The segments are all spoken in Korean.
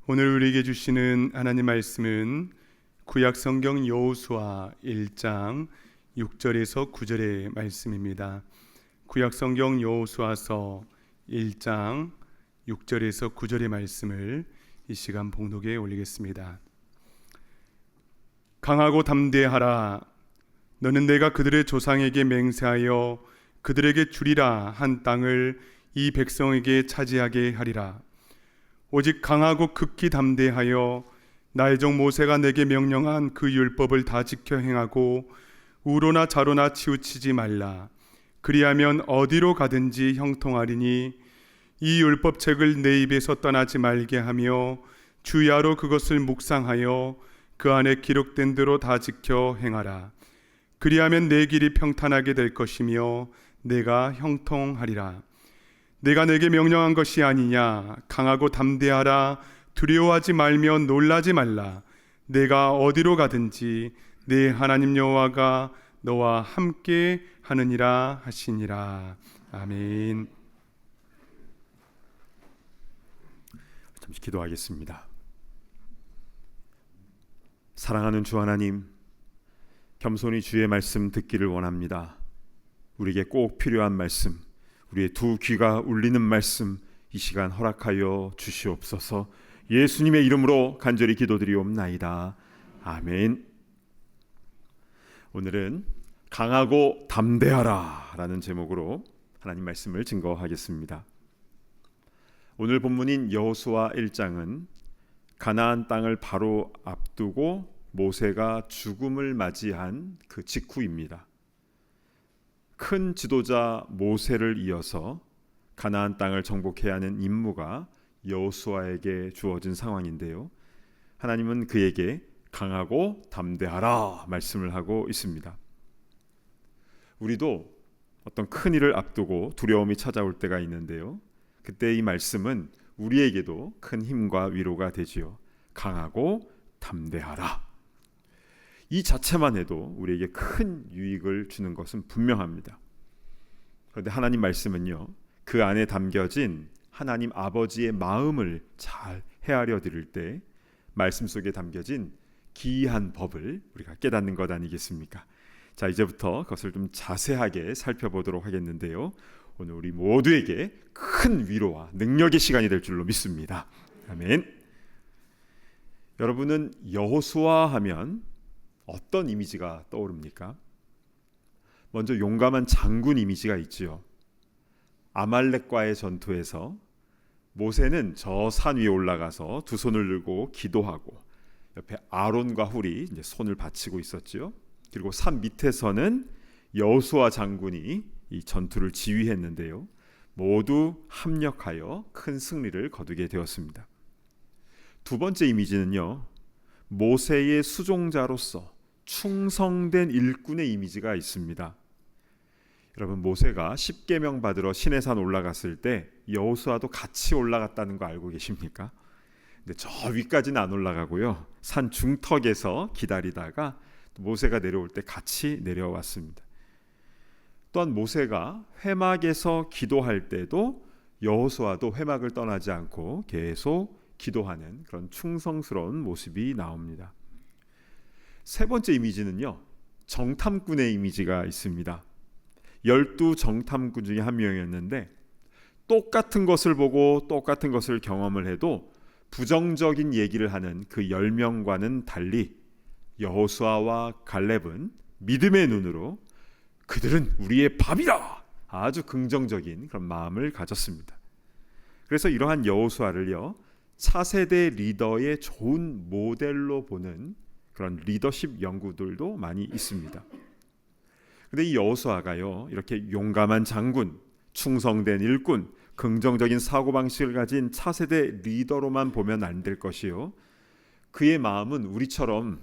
오늘 우리에게 주시는 하나님 말씀은 구약성경 여호수아 1장 6절에서 9절의 말씀입니다. 구약성경 여호수아서 1장 6절에서 9절의 말씀을 이 시간 봉독에 올리겠습니다. 강하고 담대하라. 너는 내가 그들의 조상에게 맹세하여 그들에게 주리라 한 땅을 이 백성에게 차지하게 하리라. 오직 강하고 극히 담대하여 나의 종 모세가 내게 명령한 그 율법을 다 지켜 행하고 우로나 좌로나 치우치지 말라. 그리하면 어디로 가든지 형통하리니 이 율법책을 내 입에서 떠나지 말게 하며 주야로 그것을 묵상하여 그 안에 기록된 대로 다 지켜 행하라. 그리하면 내 길이 평탄하게 될 것이며 내가 형통하리라. 내가 내게 명령한 것이 아니냐. 강하고 담대하라. 두려워하지 말며 놀라지 말라. 내가 어디로 가든지 내 하나님 여호와가 너와 함께 하느니라 하시니라. 아멘. 잠시 기도하겠습니다. 사랑하는 주 하나님, 겸손히 주의 말씀 듣기를 원합니다. 우리에게 꼭 필요한 말씀, 우리의 두 귀가 울리는 말씀 이 시간 허락하여 주시옵소서. 예수님의 이름으로 간절히 기도드리옵나이다. 아멘. 오늘은 강하고 담대하라 라는 제목으로 하나님 말씀을 증거하겠습니다. 오늘 본문인 여호수아 1장은 가나안 땅을 바로 앞두고 모세가 죽음을 맞이한 그 직후입니다. 큰 지도자 모세를 이어서 가나안 땅을 정복해야 하는 임무가 여호수아에게 주어진 상황인데요. 하나님은 그에게 강하고 담대하라 말씀을 하고 있습니다. 우리도 어떤 큰 일을 앞두고 두려움이 찾아올 때가 있는데요. 그때 이 말씀은 우리에게도 큰 힘과 위로가 되지요. 강하고 담대하라. 이 자체만 해도 우리에게 큰 유익을 주는 것은 분명합니다. 그런데 하나님 말씀은요, 그 안에 담겨진 하나님 아버지의 마음을 잘 헤아려 드릴 때 말씀 속에 담겨진 기이한 법을 우리가 깨닫는 것 아니겠습니까? 자, 이제부터 그것을 좀 자세하게 살펴보도록 하겠는데요. 오늘 우리 모두에게 큰 위로와 능력의 시간이 될 줄로 믿습니다. 아멘. 여러분은 여호수아 하면 어떤 이미지가 떠오릅니까? 먼저 용감한 장군 이미지가 있지요. 아말렉과의 전투에서 모세는 저 산 위에 올라가서 두 손을 들고 기도하고 옆에 아론과 훌이 이제 손을 받치고 있었지요. 그리고 산 밑에서는 여호수아 장군이 이 전투를 지휘했는데요. 모두 합력하여 큰 승리를 거두게 되었습니다. 두 번째 이미지는요, 모세의 수종자로서 충성된 일꾼의 이미지가 있습니다. 여러분, 모세가 십계명 받으러 시내산 올라갔을 때 여호수아도 같이 올라갔다는 거 알고 계십니까? 근데 저 위까지는 안 올라가고요, 산 중턱에서 기다리다가 모세가 내려올 때 같이 내려왔습니다. 또한 모세가 회막에서 기도할 때도 여호수아도 회막을 떠나지 않고 계속 기도하는 그런 충성스러운 모습이 나옵니다. 세 번째 이미지는요, 정탐꾼의 이미지가 있습니다. 12 정탐꾼 중에 한 명이었는데 똑같은 것을 보고 똑같은 것을 경험을 해도 부정적인 얘기를 하는 그 10명과는 달리 여호수아와 갈렙은 믿음의 눈으로 그들은 우리의 밥이라 아주 긍정적인 그런 마음을 가졌습니다. 그래서 이러한 여호수아를요, 차세대 리더의 좋은 모델로 보는 그런 리더십 연구들도 많이 있습니다. 그런데 이 여호수아가요, 이렇게 용감한 장군, 충성된 일꾼, 긍정적인 사고방식을 가진 차세대 리더로만 보면 안 될 것이요, 그의 마음은 우리처럼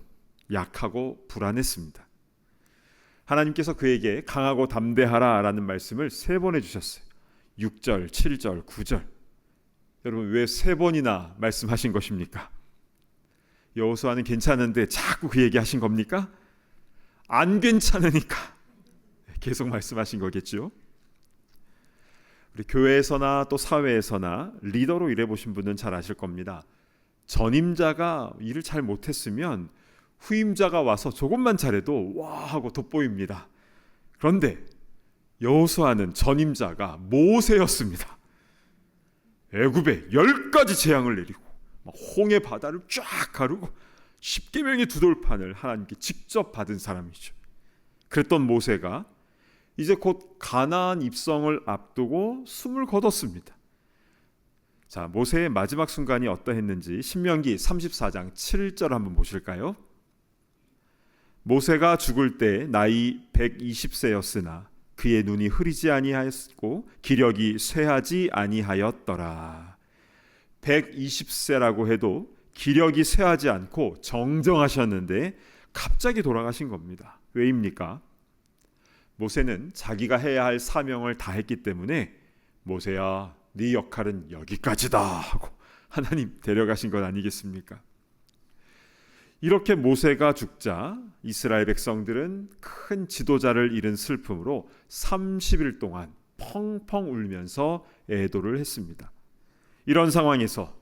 약하고 불안했습니다. 하나님께서 그에게 강하고 담대하라 라는 말씀을 3번 해주셨어요. 6절, 7절, 9절. 여러분, 왜 3번이나 말씀하신 것입니까? 여호수아는 괜찮은데 자꾸 그 얘기 하신 겁니까? 안 괜찮으니까 계속 말씀하신 거겠죠. 우리 교회에서나 또 사회에서나 리더로 일해보신 분은 잘 아실 겁니다. 전임자가 일을 잘 못했으면 후임자가 와서 조금만 잘해도 와 하고 돋보입니다. 그런데 여호수아는 전임자가 모세였습니다. 애굽에 10가지 재앙을 내리고 홍해 바다를 쫙 가르고 십계명의 두 돌판을 하나님께 직접 받은 사람이죠. 그랬던 모세가 이제 곧 가나안 입성을 앞두고 숨을 거뒀습니다. 자, 모세의 마지막 순간이 어떠했는지 신명기 34장 7절 한번 보실까요? 모세가 죽을 때 나이 120세였으나 그의 눈이 흐리지 아니하였고 기력이 쇠하지 아니하였더라. 120세라고 해도 기력이 쇠하지 않고 정정하셨는데 갑자기 돌아가신 겁니다. 왜입니까? 모세는 자기가 해야 할 사명을 다했기 때문에 모세야, 네 역할은 여기까지다 하고 하나님 데려가신 것 아니겠습니까? 이렇게 모세가 죽자 이스라엘 백성들은 큰 지도자를 잃은 슬픔으로 30일 동안 펑펑 울면서 애도를 했습니다. 이런 상황에서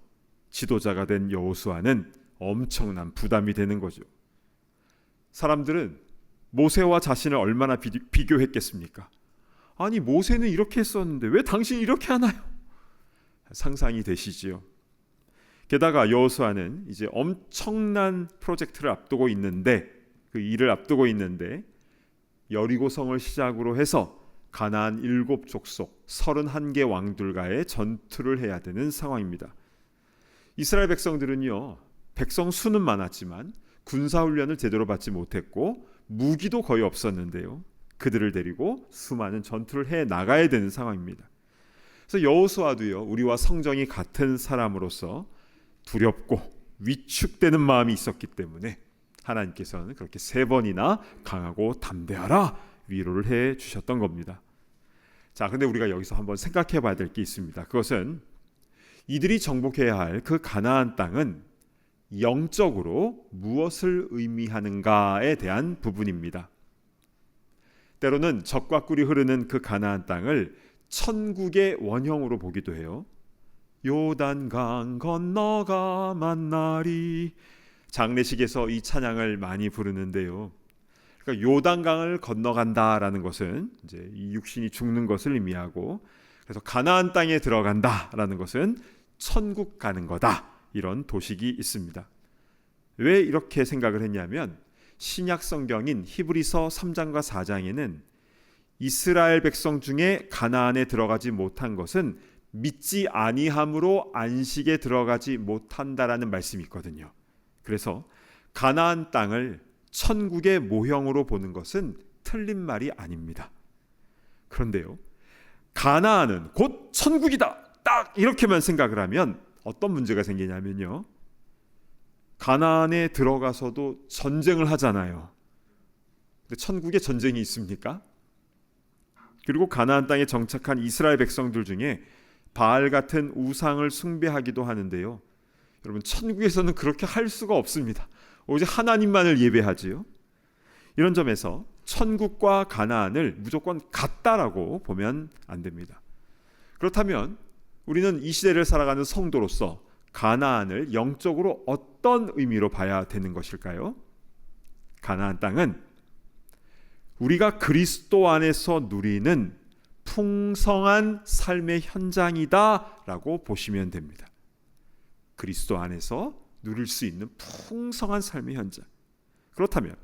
지도자가 된 여호수아는 엄청난 부담이 되는 거죠. 사람들은 모세와 자신을 얼마나 비교했겠습니까? 아니, 모세는 이렇게 했었는데 왜 당신이 이렇게 하나요? 상상이 되시지요. 게다가 여호수아는 이제 엄청난 프로젝트를 앞두고 있는데, 그 일을 앞두고 있는데 여리고성을 시작으로 해서 가나안 7족속 31개 왕들과의 전투를 해야 되는 상황입니다. 이스라엘 백성들은요, 백성 수는 많았지만 군사훈련을 제대로 받지 못했고 무기도 거의 없었는데요, 그들을 데리고 수많은 전투를 해 나가야 되는 상황입니다. 그래서 여호수아도요, 우리와 성정이 같은 사람으로서 두렵고 위축되는 마음이 있었기 때문에 하나님께서는 그렇게 3번이나 강하고 담대하라 위로를 해 주셨던 겁니다. 자, 근데 우리가 여기서 한번 생각해 봐야 될 게 있습니다. 그것은 이들이 정복해야 할 그 가나안 땅은 영적으로 무엇을 의미하는가에 대한 부분입니다. 때로는 젖과 꿀이 흐르는 그 가나안 땅을 천국의 원형으로 보기도 해요. 요단강 건너가 만나리. 장례식에서 이 찬양을 많이 부르는데요. 그러니까 요단강을 건너간다라는 것은 이제 이 육신이 죽는 것을 의미하고, 그래서 가나안 땅에 들어간다라는 것은 천국 가는 거다, 이런 도식이 있습니다. 왜 이렇게 생각을 했냐면 신약 성경인 히브리서 3장과 4장에는 이스라엘 백성 중에 가나안에 들어가지 못한 것은 믿지 아니함으로 안식에 들어가지 못한다라는 말씀이 있거든요. 그래서 가나안 땅을 천국의 모형으로 보는 것은 틀린 말이 아닙니다. 그런데요, 가나안은 곧 천국이다, 딱 이렇게만 생각을 하면 어떤 문제가 생기냐면요, 가나안에 들어가서도 전쟁을 하잖아요. 근데 천국에 전쟁이 있습니까? 그리고 가나안 땅에 정착한 이스라엘 백성들 중에 바알 같은 우상을 숭배하기도 하는데요, 여러분, 천국에서는 그렇게 할 수가 없습니다. 오직 하나님만을 예배하지요. 이런 점에서 천국과 가나안을 무조건 같다라고 보면 안 됩니다. 그렇다면 우리는 이 시대를 살아가는 성도로서 가나안을 영적으로 어떤 의미로 봐야 되는 것일까요? 가나안 땅은 우리가 그리스도 안에서 누리는 풍성한 삶의 현장이다라고 보시면 됩니다. 그리스도 안에서 누릴 수 있는 풍성한 삶의 현장. 그렇다면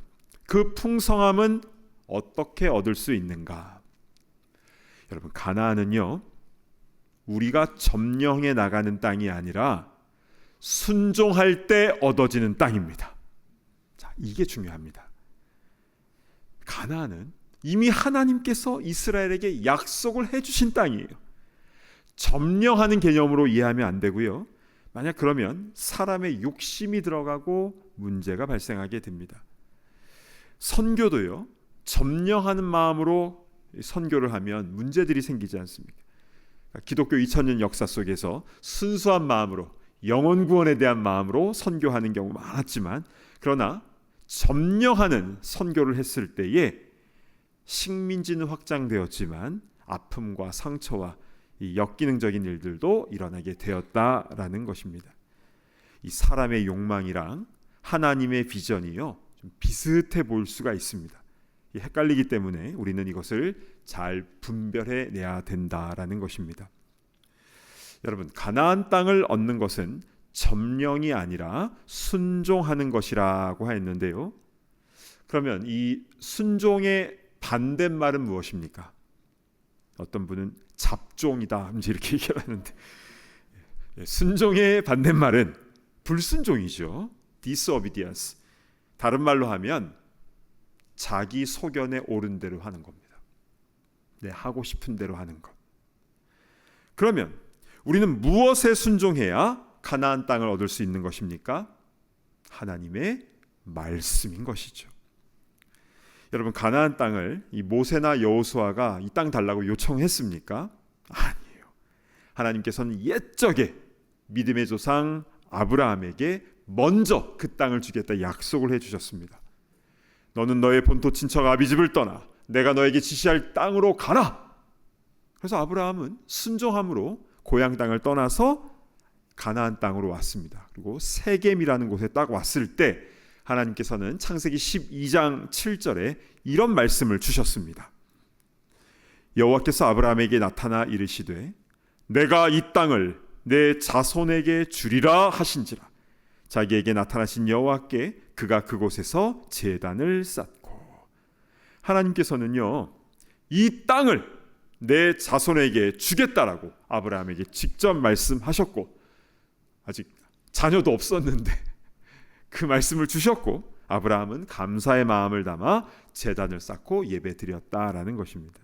그 풍성함은 어떻게 얻을 수 있는가? 여러분, 가나안은요, 우리가 점령해 나가는 땅이 아니라 순종할 때 얻어지는 땅입니다. 자, 이게 중요합니다. 가나안은 이미 하나님께서 이스라엘에게 약속을 해주신 땅이에요. 점령하는 개념으로 이해하면 안 되고요. 만약 그러면 사람의 욕심이 들어가고 문제가 발생하게 됩니다. 선교도요, 점령하는 마음으로 선교를 하면 문제들이 생기지 않습니까? 기독교 2000년 역사 속에서 순수한 마음으로, 영혼 구원에 대한 마음으로 선교하는 경우 많았지만, 그러나 점령하는 선교를 했을 때에 식민지는 확장되었지만 아픔과 상처와 이 역기능적인 일들도 일어나게 되었다라는 것입니다. 이 사람의 욕망이랑 하나님의 비전이요, 좀 비슷해 보일 수가 있습니다. 헷갈리기 때문에 우리는 이것을 잘 분별해 내야 된다라는 것입니다. 여러분, 가나안 땅을 얻는 것은 점령이 아니라 순종하는 것이라고 했는데요. 그러면 이 순종의 반대말은 무엇입니까? 어떤 분은 잡종이다 이렇게 얘기를 하는데, 순종의 반대말은 불순종이죠. disobedience. 다른 말로 하면 자기 소견에 옳은 대로 하는 겁니다. 하고 싶은 대로 하는 것. 그러면 우리는 무엇에 순종해야 가나안 땅을 얻을 수 있는 것입니까? 하나님의 말씀인 것이죠. 여러분, 가나안 땅을 이 모세나 여호수아가 이 땅 달라고 요청했습니까? 아니에요. 하나님께서는 옛적에 믿음의 조상 아브라함에게 먼저 그 땅을 주겠다 약속을 해주셨습니다. 너는 너의 본토 친척 아비집을 떠나 내가 너에게 지시할 땅으로 가라. 그래서 아브라함은 순종함으로 고향 땅을 떠나서 가나안 땅으로 왔습니다. 그리고 세겜이라는 곳에 딱 왔을 때 하나님께서는 창세기 12장 7절에 이런 말씀을 주셨습니다. 여호와께서 아브라함에게 나타나 이르시되 내가 이 땅을 내 자손에게 주리라 하신지라. 자기에게 나타나신 여호와께 그가 그곳에서 제단을 쌓고. 하나님께서는요, 이 땅을 내 자손에게 주겠다라고 아브라함에게 직접 말씀하셨고, 아직 자녀도 없었는데 그 말씀을 주셨고, 아브라함은 감사의 마음을 담아 제단을 쌓고 예배드렸다라는 것입니다.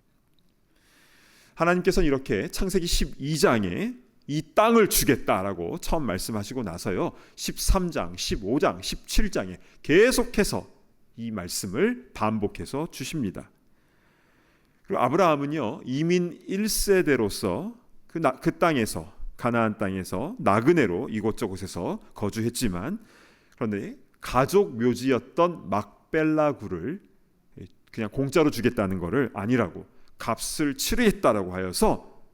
하나님께서는 이렇게 창세기 12장에 이 땅을 주겠다라고 처음 말씀하시고 나서요, 13장, 15장, 17장에 계속해서 이 말씀을 반복해서 주십니다. 그리고 아브라함은요, 이민 1세대로서 그 땅에서, 가나안 땅에서 나그네로 이곳저곳에서 거주했지만, 그런데 가족 묘지였던 막벨라 굴을 그냥 공짜로 주겠다는 것을 아니라고 값을 치르겠다라고 하여서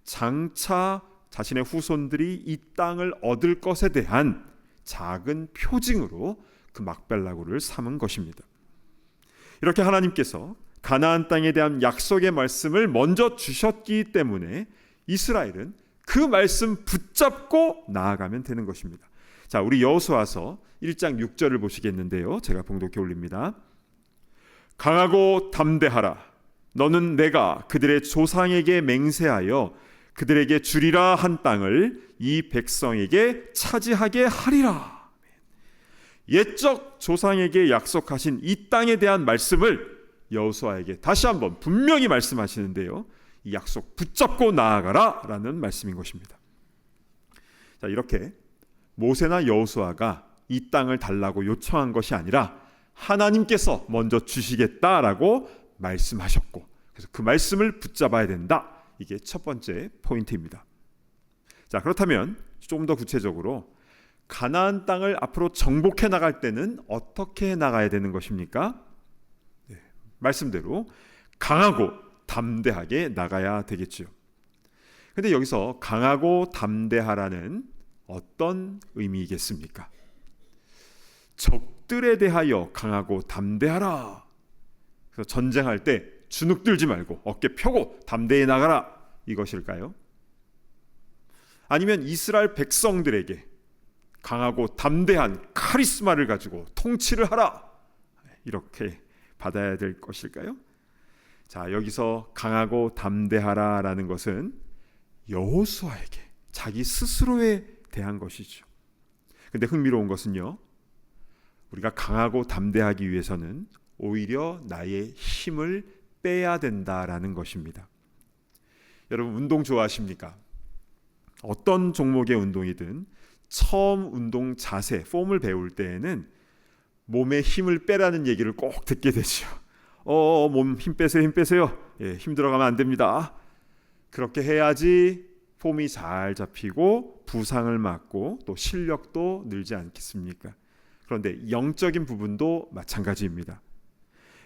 장차 자신의 후손들이 이 땅을 얻을 것에 대한 작은 표징으로 그 막벨라 굴을 삼은 것입니다. 이렇게 하나님께서 가나안 땅에 대한 약속의 말씀을 먼저 주셨기 때문에 이스라엘은 그 말씀 붙잡고 나아가면 되는 것입니다. 자, 우리 여호수아서 1장 6절을 보시겠는데요, 제가 봉독해 올립니다. 강하고 담대하라. 너는 내가 그들의 조상에게 맹세하여 그들에게 주리라 한 땅을 이 백성에게 차지하게 하리라. 옛적 조상에게 약속하신 이 땅에 대한 말씀을 여호수아에게 다시 한번 분명히 말씀하시는데요, 이 약속 붙잡고 나아가라 라는 말씀인 것입니다. 자, 이렇게 모세나 여호수아가 이 땅을 달라고 요청한 것이 아니라 하나님께서 먼저 주시겠다라고 말씀하셨고, 그래서 그 말씀을 붙잡아야 된다. 이게 첫 번째 포인트입니다. 자, 그렇다면 좀 더 구체적으로 가나안 땅을 앞으로 정복해 나갈 때는 어떻게 나가야 되는 것입니까? 말씀대로 강하고 담대하게 나가야 되겠죠. 그런데 여기서 강하고 담대하라는 어떤 의미이겠습니까? 적들에 대하여 강하고 담대하라. 그래서 전쟁할 때 주눅 들지 말고 어깨 펴고 담대히 나가라, 이것일까요? 아니면 이스라엘 백성들에게 강하고 담대한 카리스마를 가지고 통치를 하라, 이렇게 받아야 될 것일까요? 자, 여기서 강하고 담대하라라는 것은 여호수아에게 자기 스스로에 대한 것이죠. 근데 흥미로운 것은요, 우리가 강하고 담대하기 위해서는 오히려 나의 힘을 빼야 된다라는 것입니다. 여러분, 운동 좋아하십니까? 어떤 종목의 운동이든 처음 운동 자세, 폼을 배울 때에는 몸에 힘을 빼라는 얘기를 꼭 듣게 되죠. 몸 힘 빼세요, 힘 빼세요. 힘 들어가면 안 됩니다. 그렇게 해야지 폼이 잘 잡히고 부상을 막고 또 실력도 늘지 않겠습니까? 그런데 영적인 부분도 마찬가지입니다.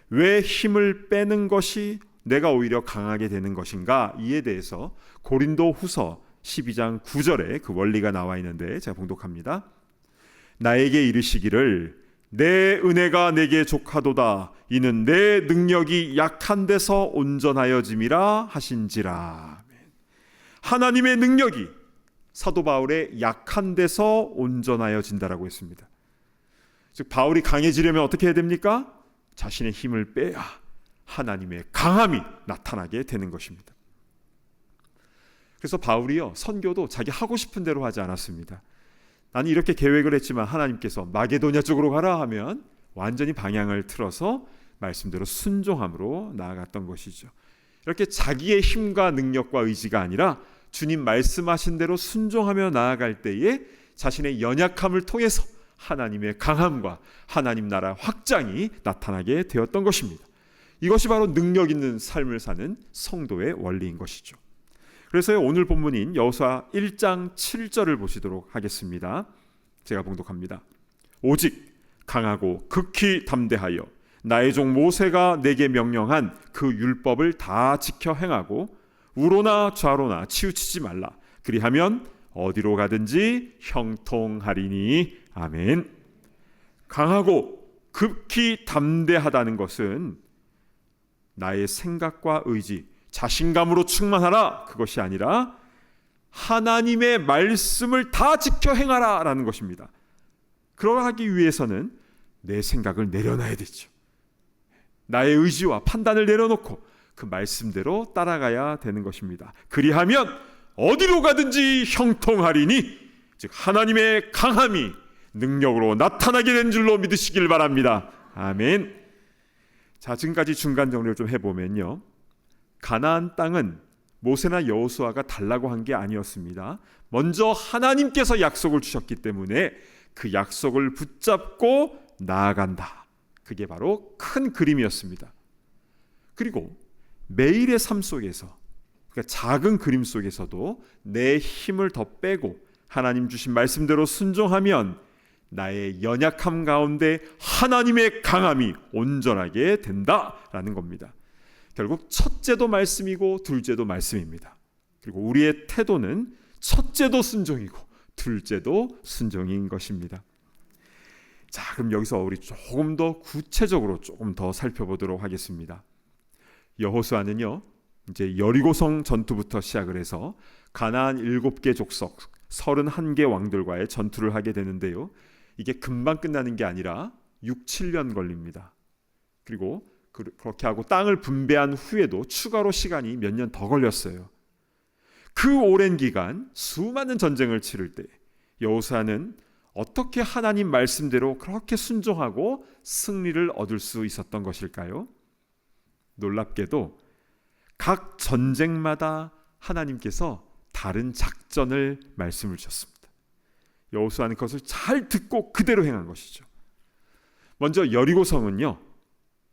왜 힘을 빼는 것이 내가 오히려 강하게 되는 것인가? 이에 대해서 고린도 후서 12장 9절에 그 원리가 나와 있는데 제가 봉독합니다. 나에게 이르시기를 내 은혜가 내게 족하도다 이는 내 능력이 약한 데서 온전하여짐이라 하신지라. 하나님의 능력이 사도 바울의 약한 데서 온전하여진다라고 했습니다. 즉 바울이 강해지려면 어떻게 해야 됩니까? 자신의 힘을 빼야 하나님의 강함이 나타나게 되는 것입니다. 그래서 바울이요, 선교도 자기 하고 싶은 대로 하지 않았습니다. 나는 이렇게 계획을 했지만 하나님께서 마게도냐 쪽으로 가라 하면 완전히 방향을 틀어서 말씀대로 순종함으로 나아갔던 것이죠. 이렇게 자기의 힘과 능력과 의지가 아니라 주님 말씀하신 대로 순종하며 나아갈 때에 자신의 연약함을 통해서 하나님의 강함과 하나님 나라 확장이 나타나게 되었던 것입니다. 이것이 바로 능력 있는 삶을 사는 성도의 원리인 것이죠. 그래서 오늘 본문인 여호수아 1장 7절을 보시도록 하겠습니다. 제가 봉독합니다. 오직 강하고 극히 담대하여 나의 종 모세가 내게 명령한 그 율법을 다 지켜 행하고 우로나 좌로나 치우치지 말라. 그리하면 어디로 가든지 형통하리니. 아멘. 강하고 극히 담대하다는 것은 나의 생각과 의지, 자신감으로 충만하라 그것이 아니라 하나님의 말씀을 다 지켜 행하라 라는 것입니다. 그러하기 위해서는 내 생각을 내려놔야 되죠. 나의 의지와 판단을 내려놓고 그 말씀대로 따라가야 되는 것입니다. 그리하면 어디로 가든지 형통하리니, 즉 하나님의 강함이 능력으로 나타나게 된 줄로 믿으시길 바랍니다. 아멘. 자, 지금까지 중간 정리를 좀 해보면요, 가나안 땅은 모세나 여호수아가 달라고 한 게 아니었습니다. 먼저 하나님께서 약속을 주셨기 때문에 그 약속을 붙잡고 나아간다. 그게 바로 큰 그림이었습니다. 그리고 매일의 삶 속에서, 그러니까 작은 그림 속에서도 내 힘을 더 빼고 하나님 주신 말씀대로 순종하면 나의 연약함 가운데 하나님의 강함이 온전하게 된다라는 겁니다. 결국 첫째도 말씀이고 둘째도 말씀입니다. 그리고 우리의 태도는 첫째도 순종이고 둘째도 순종인 것입니다. 자, 그럼 여기서 우리 조금 더 구체적으로 조금 더 살펴보도록 하겠습니다. 여호수아는요, 이제 여리고성 전투부터 시작을 해서 가나안 7개 족속 31개 왕들과의 전투를 하게 되는데요, 이게 금방 끝나는 게 아니라 6, 7년 걸립니다. 그리고 그렇게 하고 땅을 분배한 후에도 추가로 시간이 몇 년 더 걸렸어요. 그 오랜 기간 수많은 전쟁을 치를 때 여호수아는 어떻게 하나님 말씀대로 그렇게 순종하고 승리를 얻을 수 있었던 것일까요? 놀랍게도 각 전쟁마다 하나님께서 다른 작전을 말씀을 주셨습니다. 여호수아는 그것을 잘 듣고 그대로 행한 것이죠. 먼저 여리고성은요,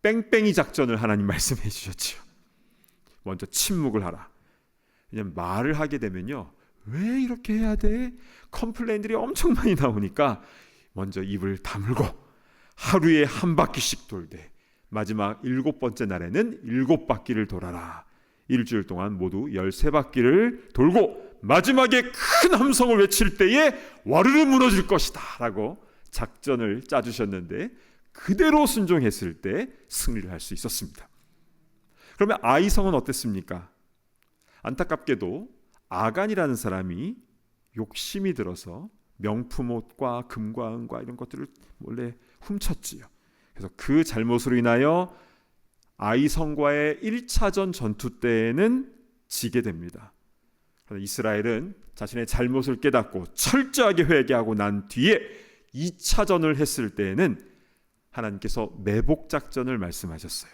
뺑뺑이 작전을 하나님 말씀해 주셨죠. 먼저 침묵을 하라. 왜냐하면 말을 하게 되면요, 왜 이렇게 해야 돼? 컴플레인들이 엄청 많이 나오니까 먼저 입을 다물고 하루에 한 바퀴씩 돌되 마지막 7번째 날에는 7바퀴를 돌아라. 일주일 동안 모두 13바퀴를 돌고 마지막에 큰 함성을 외칠 때에 와르르 무너질 것이다 라고 작전을 짜주셨는데 그대로 순종했을 때 승리를 할 수 있었습니다. 그러면 아이성은 어땠습니까? 안타깝게도 아간이라는 사람이 욕심이 들어서 명품 옷과 금과 은과 이런 것들을 몰래 훔쳤지요. 그래서 그 잘못으로 인하여 아이성과의 1차전 전투 때에는 지게 됩니다. 이스라엘은 자신의 잘못을 깨닫고 철저하게 회개하고 난 뒤에 2차전을 했을 때에는 하나님께서 매복 작전을 말씀하셨어요.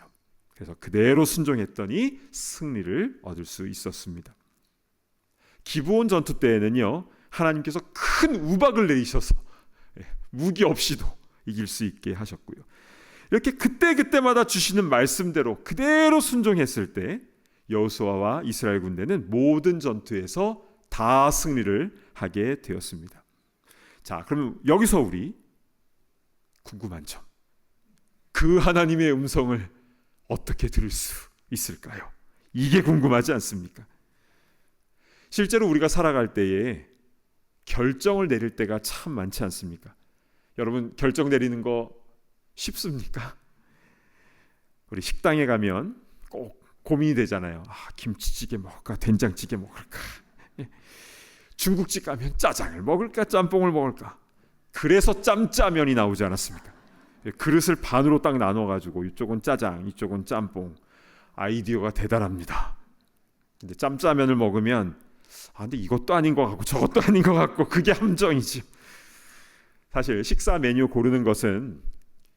그래서 그대로 순종했더니 승리를 얻을 수 있었습니다. 기브온 전투 때에는요, 하나님께서 큰 우박을 내리셔서 무기 없이도 이길 수 있게 하셨고요. 이렇게 그때그때마다 주시는 말씀대로 그대로 순종했을 때 여호수아와 이스라엘 군대는 모든 전투에서 다 승리를 하게 되었습니다. 자, 그럼 여기서 우리 궁금한 점, 그 하나님의 음성을 어떻게 들을 수 있을까요? 이게 궁금하지 않습니까? 실제로 우리가 살아갈 때에 결정을 내릴 때가 참 많지 않습니까? 여러분 결정 내리는 거 쉽습니까? 우리 식당에 가면 꼭 고민이 되잖아요. 김치찌개 먹을까 된장찌개 먹을까, 중국집 가면 짜장을 먹을까 짬뽕을 먹을까. 그래서 짬짜면이 나오지 않았습니까? 그릇을 반으로 딱 나눠가지고 이쪽은 짜장 이쪽은 짬뽕. 아이디어가 대단합니다. 근데 짬짜면을 먹으면 근데 이것도 아닌 것 같고 저것도 아닌 것 같고, 그게 함정이지. 사실 식사 메뉴 고르는 것은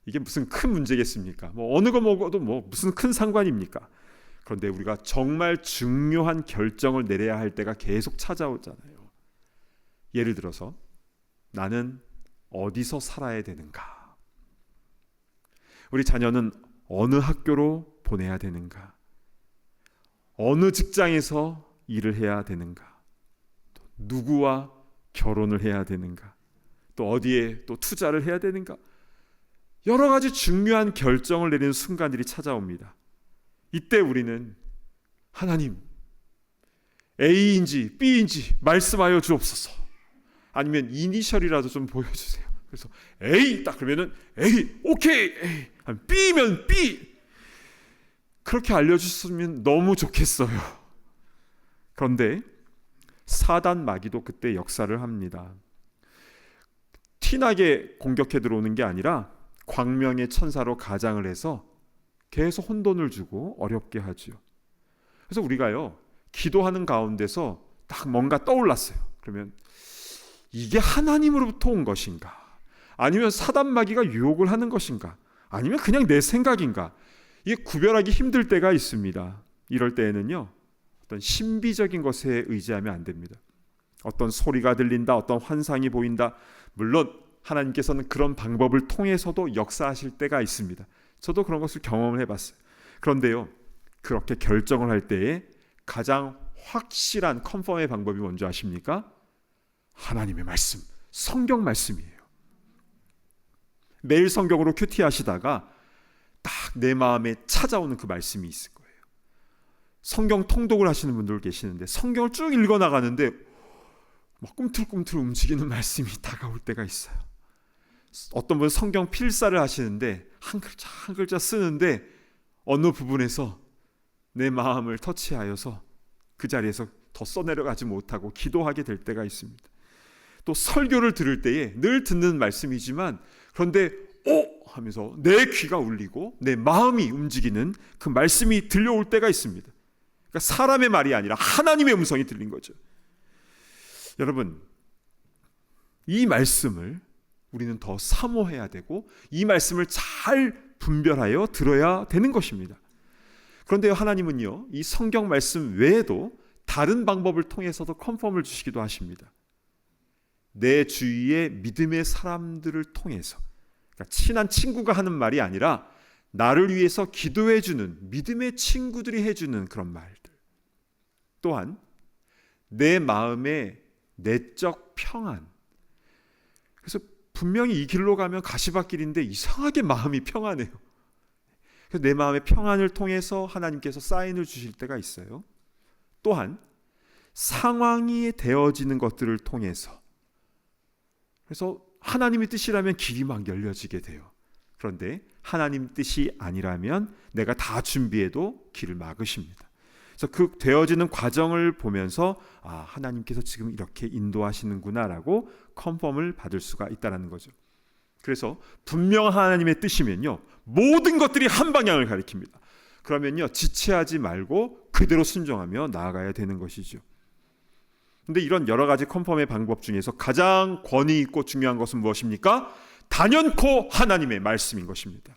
이게 무슨 큰 문제겠습니까? 어느 거 먹어도 무슨 큰 상관입니까? 그런데 우리가 정말 중요한 결정을 내려야 할 때가 계속 찾아오잖아요. 예를 들어서 나는 어디서 살아야 되는가? 우리 자녀는 어느 학교로 보내야 되는가? 어느 직장에서 일을 해야 되는가? 또 누구와 결혼을 해야 되는가? 또 어디에 또 투자를 해야 되는가? 여러 가지 중요한 결정을 내리는 순간들이 찾아옵니다. 이때 우리는 하나님, A인지 B인지 말씀하여 주옵소서. 아니면 이니셜이라도 좀 보여주세요. 그래서 A 딱 그러면은 A, 오케이. A. B면 B. 그렇게 알려주셨으면 너무 좋겠어요. 그런데 사단 마귀도 그때 역사를 합니다. 티나게 공격해 들어오는 게 아니라 광명의 천사로 가장을 해서 계속 혼돈을 주고 어렵게 하죠. 그래서 우리가요, 기도하는 가운데서 딱 뭔가 떠올랐어요. 그러면 이게 하나님으로부터 온 것인가? 아니면 사단 마귀가 유혹을 하는 것인가? 아니면 그냥 내 생각인가? 이게 구별하기 힘들 때가 있습니다. 이럴 때에는요, 어떤 신비적인 것에 의지하면 안 됩니다. 어떤 소리가 들린다, 어떤 환상이 보인다. 물론 하나님께서는 그런 방법을 통해서도 역사하실 때가 있습니다. 저도 그런 것을 경험을 해봤어요. 그런데요, 그렇게 결정을 할 때에 가장 확실한 컨펌의 방법이 뭔지 아십니까? 하나님의 말씀, 성경 말씀이에요. 매일 성경으로 큐티하시다가 딱 내 마음에 찾아오는 그 말씀이 있을 거예요. 성경 통독을 하시는 분들 계시는데 성경을 쭉 읽어나가는데 막 꿈틀꿈틀 움직이는 말씀이 다가올 때가 있어요. 어떤 분은 성경 필사를 하시는데 한 글자 한 글자 쓰는데 어느 부분에서 내 마음을 터치하여서 그 자리에서 더 써내려가지 못하고 기도하게 될 때가 있습니다. 또 설교를 들을 때에 늘 듣는 말씀이지만 그런데 하면서 내 귀가 울리고 내 마음이 움직이는 그 말씀이 들려올 때가 있습니다. 그러니까 사람의 말이 아니라 하나님의 음성이 들린 거죠. 여러분, 이 말씀을 우리는 더 사모해야 되고 이 말씀을 잘 분별하여 들어야 되는 것입니다. 그런데 하나님은요, 이 성경 말씀 외에도 다른 방법을 통해서도 컨펌을 주시기도 하십니다. 내 주위의 믿음의 사람들을 통해서, 그러니까 친한 친구가 하는 말이 아니라 나를 위해서 기도해주는 믿음의 친구들이 해주는 그런 말들. 또한 내 마음의 내적 평안. 그래서 분명히 이 길로 가면 가시밭길인데 이상하게 마음이 평안해요. 그래서 내 마음의 평안을 통해서 하나님께서 사인을 주실 때가 있어요. 또한 상황이 되어지는 것들을 통해서, 그래서 하나님의 뜻이라면 길이 막 열려지게 돼요. 그런데 하나님 뜻이 아니라면 내가 다 준비해도 길을 막으십니다. 그래서 그 되어지는 과정을 보면서 하나님께서 지금 이렇게 인도하시는구나라고 컨펌을 받을 수가 있다는 거죠. 그래서 분명한 하나님의 뜻이면요, 모든 것들이 한 방향을 가리킵니다. 그러면요, 지체하지 말고 그대로 순종하며 나아가야 되는 것이죠. 근데 이런 여러 가지 컨펌의 방법 중에서 가장 권위 있고 중요한 것은 무엇입니까? 단연코 하나님의 말씀인 것입니다.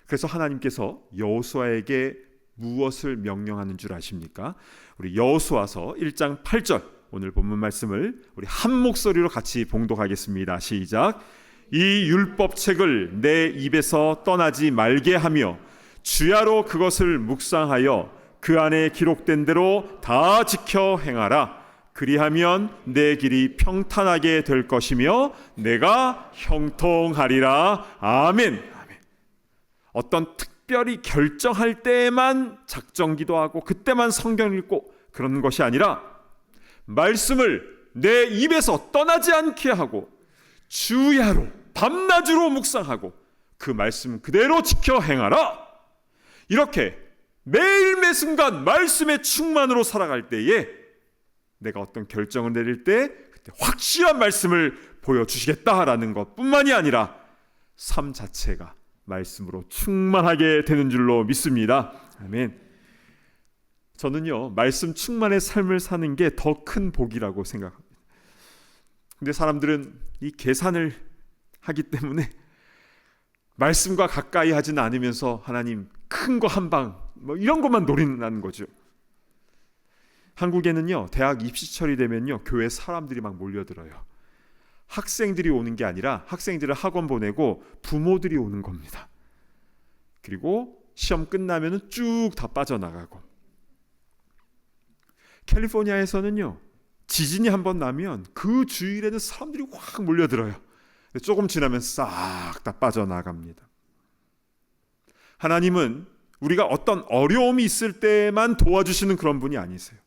그래서 하나님께서 여호수아에게 무엇을 명령하는 줄 아십니까? 우리 여호수아서 1장 8절 오늘 본문 말씀을 우리 한 목소리로 같이 봉독하겠습니다. 시작. 이 율법책을 내 입에서 떠나지 말게 하며 주야로 그것을 묵상하여 그 안에 기록된 대로 다 지켜 행하라. 그리하면 내 길이 평탄하게 될 것이며 내가 형통하리라. 아멘. 어떤 특별히 결정할 때에만 작정기도하고 그때만 성경 읽고 그런 것이 아니라 말씀을 내 입에서 떠나지 않게 하고 주야로 밤낮으로 묵상하고 그 말씀 그대로 지켜 행하라. 이렇게 매일 매 순간 말씀의 충만으로 살아갈 때에 내가 어떤 결정을 내릴 때 그때 확실한 말씀을 보여주시겠다라는 것뿐만이 아니라 삶 자체가 말씀으로 충만하게 되는 줄로 믿습니다. 아멘. 저는요, 말씀 충만의 삶을 사는 게 더 큰 복이라고 생각합니다. 근데 사람들은 이 계산을 하기 때문에 말씀과 가까이 하지는 않으면서 하나님 큰 거 한 방 이런 것만 노린다는 거죠. 한국에는요, 대학 입시철이 되면요, 교회 사람들이 막 몰려들어요. 학생들이 오는 게 아니라 학생들을 학원 보내고 부모들이 오는 겁니다. 그리고 시험 끝나면은 쭉 다 빠져나가고. 캘리포니아에서는요, 지진이 한번 나면 그 주일에는 사람들이 확 몰려들어요. 조금 지나면 싹 다 빠져나갑니다. 하나님은 우리가 어떤 어려움이 있을 때만 도와주시는 그런 분이 아니세요.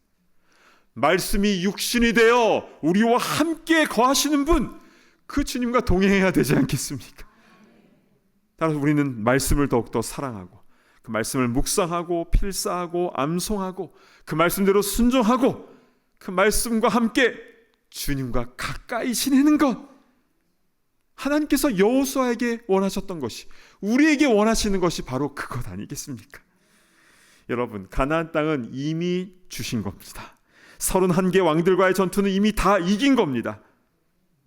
말씀이 육신이 되어 우리와 함께 거하시는 분, 그 주님과 동행해야 되지 않겠습니까? 따라서 우리는 말씀을 더욱더 사랑하고 그 말씀을 묵상하고 필사하고 암송하고 그 말씀대로 순종하고 그 말씀과 함께 주님과 가까이 지내는 것, 하나님께서 여호수아에게 원하셨던 것이, 우리에게 원하시는 것이 바로 그것 아니겠습니까? 여러분, 가나안 땅은 이미 주신 겁니다. 31개 왕들과의 전투는 이미 다 이긴 겁니다.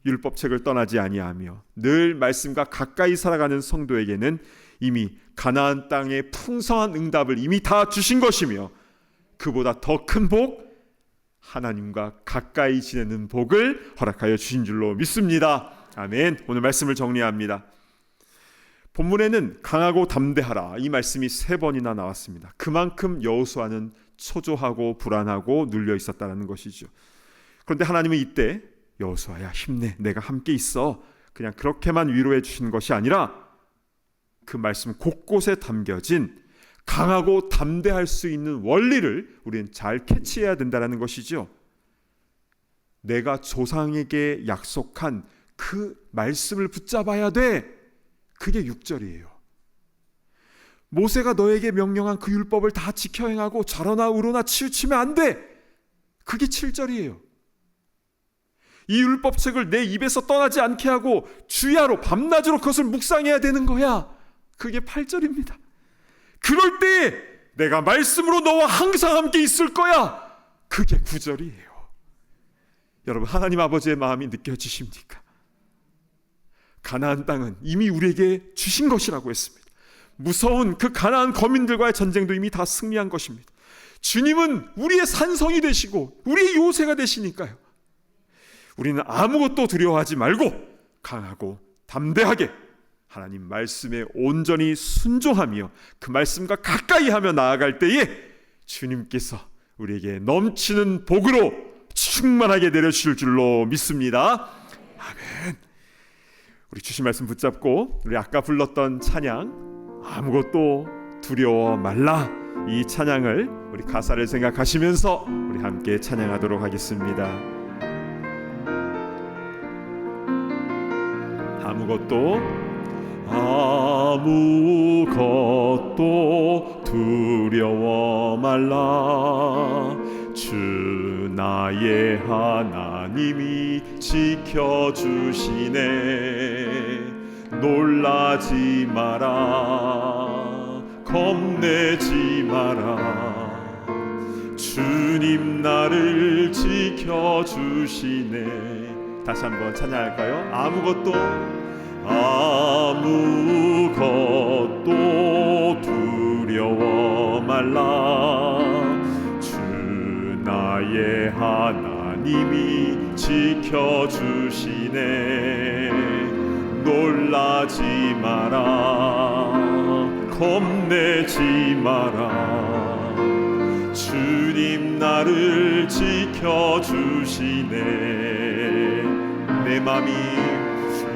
율법책을 떠나지 아니하며 늘 말씀과 가까이 살아가는 성도에게는 이미 가나안 땅의 풍성한 응답을 이미 다 주신 것이며, 그보다 더 큰 복, 하나님과 가까이 지내는 복을 허락하여 주신 줄로 믿습니다. 아멘. 오늘 말씀을 정리합니다. 본문에는 강하고 담대하라, 이 말씀이 3번이나 나왔습니다. 그만큼 여호수아는 초조하고 불안하고 눌려 있었다는 것이죠. 그런데 하나님은 이때 여호수아야 힘내, 내가 함께 있어, 그냥 그렇게만 위로해 주신 것이 아니라 그 말씀 곳곳에 담겨진 강하고 담대할 수 있는 원리를 우리는 잘 캐치해야 된다는 것이죠. 내가 조상에게 약속한 그 말씀을 붙잡아야 돼. 그게 6절이에요. 모세가 너에게 명령한 그 율법을 다 지켜 행하고 좌로나 우로나 치우치면 안 돼. 그게 7절이에요. 이 율법책을 내 입에서 떠나지 않게 하고 주야로 밤낮으로 그것을 묵상해야 되는 거야. 그게 8절입니다. 그럴 때 내가 말씀으로 너와 항상 함께 있을 거야. 그게 9절이에요. 여러분, 하나님 아버지의 마음이 느껴지십니까? 가나안 땅은 이미 우리에게 주신 것이라고 했습니다. 무서운 그 가나안 거민들과의 전쟁도 이미 다 승리한 것입니다. 주님은 우리의 산성이 되시고 우리의 요새가 되시니까요. 우리는 아무것도 두려워하지 말고 강하고 담대하게 하나님 말씀에 온전히 순종하며 그 말씀과 가까이 하며 나아갈 때에 주님께서 우리에게 넘치는 복으로 충만하게 내려주실 줄로 믿습니다. 아멘. 우리 주신 말씀 붙잡고 우리 아까 불렀던 찬양 아무것도 두려워 말라, 이 찬양을 우리 가사를 생각하시면서 우리 함께 찬양하도록 하겠습니다. 아무것도 두려워 말라, 주 나의 하나님이 지켜주시네. 놀라지 마라, 겁내지 마라, 주님 나를 지켜주시네. 다시 한번 찬양할까요? 아무것도 두려워 말라, 주 나의 하나님이 지켜주시네. 놀라지 마라, 겁내지 마라, 주님 나를 지켜주시네.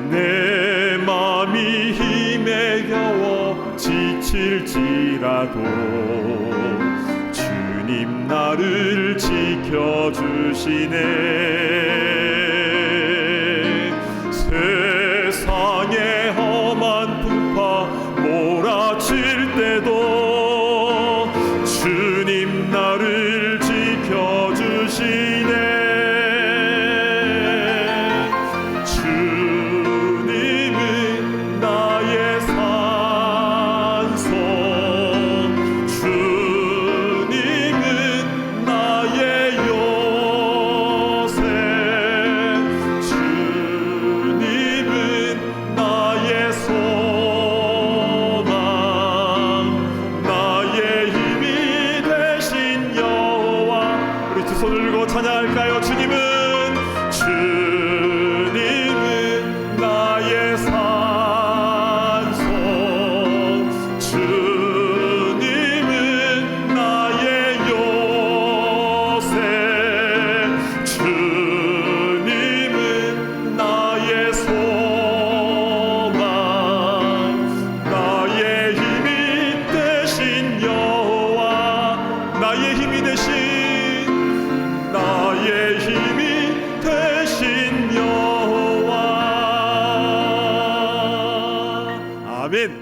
내 맘이 힘에 겨워 지칠지라도 주님 나를 지켜주시네. 되시네. 주님은 나의 산성, 주님은 나의 요새, 주님은 나의 소망, 나의 힘이 되신 여호와. 우리 두 손을 들고 찬양할까요? 주님은 나의 산성, 주님은 나의 요새, 주님은 나의 소망, 나의 힘이 되신 여호와. 나의 힘이 되신, 나의 힘이 되신 여호와. 아멘. 아멘.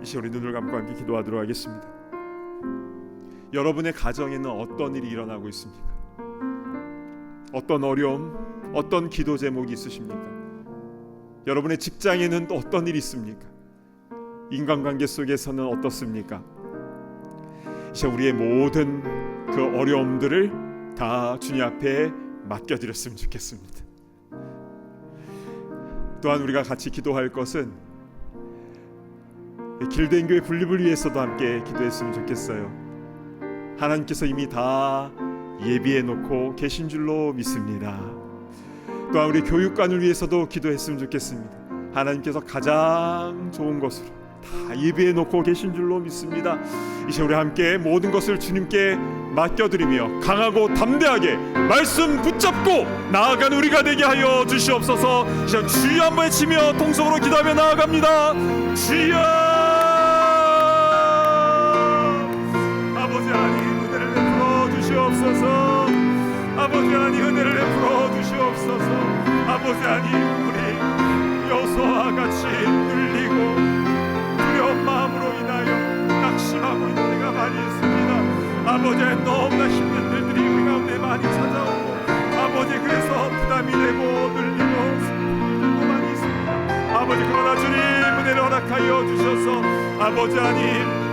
이제 우리 눈을 감고 함께 기도하도록 하겠습니다. 여러분의 가정에는 어떤 일이 일어나고 있습니까? 어떤 어려움, 어떤 기도 제목이 있으십니까? 여러분의 직장에는 또 어떤 일이 있습니까? 인간관계 속에서는 어떻습니까? 이제 우리의 모든 그 어려움들을 다 주님 앞에 맡겨드렸으면 좋겠습니다. 또한 우리가 같이 기도할 것은 길드인 교회 분립을 위해서도 함께 기도했으면 좋겠어요. 하나님께서 이미 다 예비해 놓고 계신 줄로 믿습니다. 또한 우리 교육관을 위해서도 기도했으면 좋겠습니다. 하나님께서 가장 좋은 것으로 다 예비해 놓고 계신 줄로 믿습니다. 이제 우리 함께 모든 것을 주님께 맡겨드리며 강하고 담대하게 말씀 붙잡고 나아가는 우리가 되게 하여 주시옵소서. 이제 주여 한번 외치며 통성으로 기도하며 나아갑니다. 주여. 아버지 하나님 은혜를 베풀어 주시옵소서. 아버지 하나님 은혜를 베풀어 주시옵소서. 아버지 하나님 우리 여호수아와 같이 눌리고 두려운 마음으로 인하여 낙심하고 있는 때가 많이 있습니다. 아버지 너무나 힘든 일들이 우리 가운데 많이 찾아오고 아버지 그래서 부담이 되고 눌리고 슬픈 일들도 많이 있습니다. 아버지 그러나 주님 은혜를 허락하여 주셔서 아버지 하나님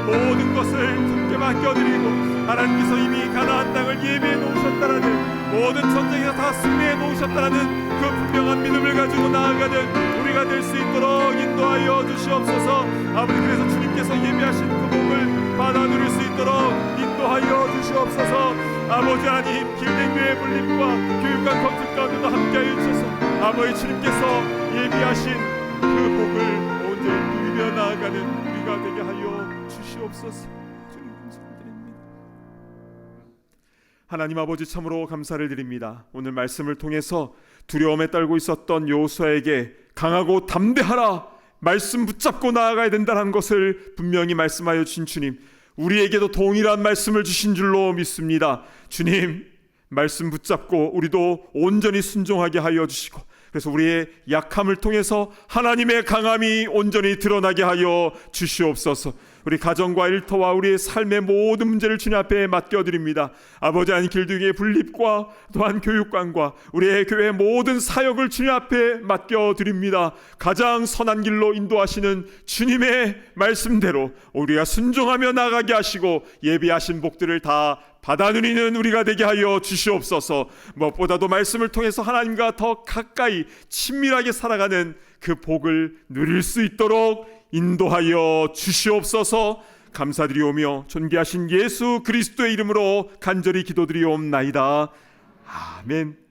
모든 것을 주님께 맡겨드리고 하나님께서 이미 가나안 땅을 예비해 놓으셨다라는 모든 전쟁에서 다 승리해 놓으셨다라는 그 분명한 믿음을 가지고 나아가는 우리가 될 수 있도록 인도하여 주시옵소서. 아버지 그래서 주님께서 예비하신 그 복을 받아 누릴 수 있도록 인도하여 주시옵소서. 아버지 하나님 길든 교회 분립과 교육관 건축 가운데도 함께하여 주셔서 아버지 주님께서 예비하신 그 복을 온전히 누리며 나아가는 우리가 되게 하여 주시옵소서. 주님 감사드립니다. 하나님 아버지 참으로 감사를 드립니다. 오늘 말씀을 통해서 두려움에 떨고 있었던 여호수아에게 강하고 담대하라 말씀 붙잡고 나아가야 된다는 것을 분명히 말씀하여 주신 주님, 우리에게도 동일한 말씀을 주신 줄로 믿습니다. 주님 말씀 붙잡고 우리도 온전히 순종하게 하여 주시고 그래서 우리의 약함을 통해서 하나님의 강함이 온전히 드러나게 하여 주시옵소서. 우리 가정과 일터와 우리의 삶의 모든 문제를 주님 앞에 맡겨드립니다. 아버지 하나님 길드교회 분립과 또한 교육관과 우리의 교회의 모든 사역을 주님 앞에 맡겨드립니다. 가장 선한 길로 인도하시는 주님의 말씀대로 우리가 순종하며 나가게 하시고 예비하신 복들을 다 받아 누리는 우리가 되게 하여 주시옵소서. 무엇보다도 말씀을 통해서 하나님과 더 가까이 친밀하게 살아가는 그 복을 누릴 수 있도록 인도하여 주시옵소서. 감사드리오며 존귀하신 예수 그리스도의 이름으로 간절히 기도드리옵나이다. 아멘.